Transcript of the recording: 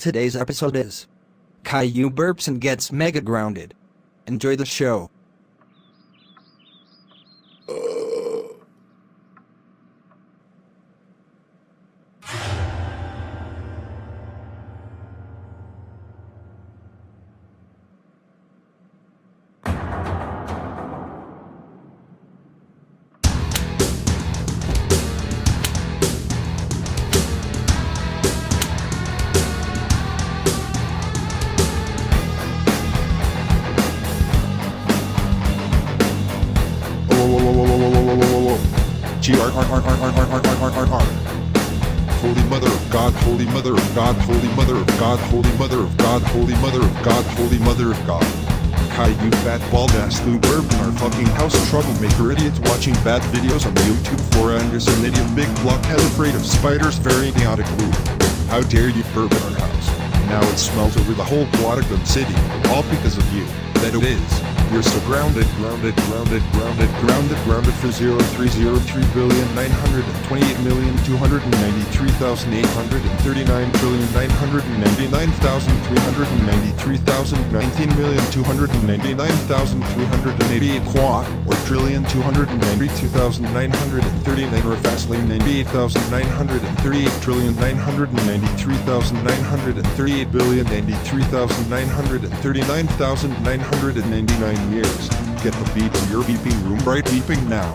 Today's episode is Caillou burps and gets mega grounded. Enjoy the show. Holy Mother of God, Holy Mother of God, Holy Mother of God, Holy Mother of God, Holy Mother of God, Holy Mother of God. Caillou fat bald ass Lou burp in our fucking house, troublemaker idiots watching bad videos on YouTube, 4 Anderson idiot, big blockhead afraid of spiders, very idiotic Lou. How dare you burp in our house? Now it smells over the whole Guadagnam city, all because of you. That it is. You're so grounded for 0,303,928,293,819,299,399,388 qua, or 1,292,939, or fastly 98,938,938,093,939,939,999 years. Get the beep in your beeping room right beeping now.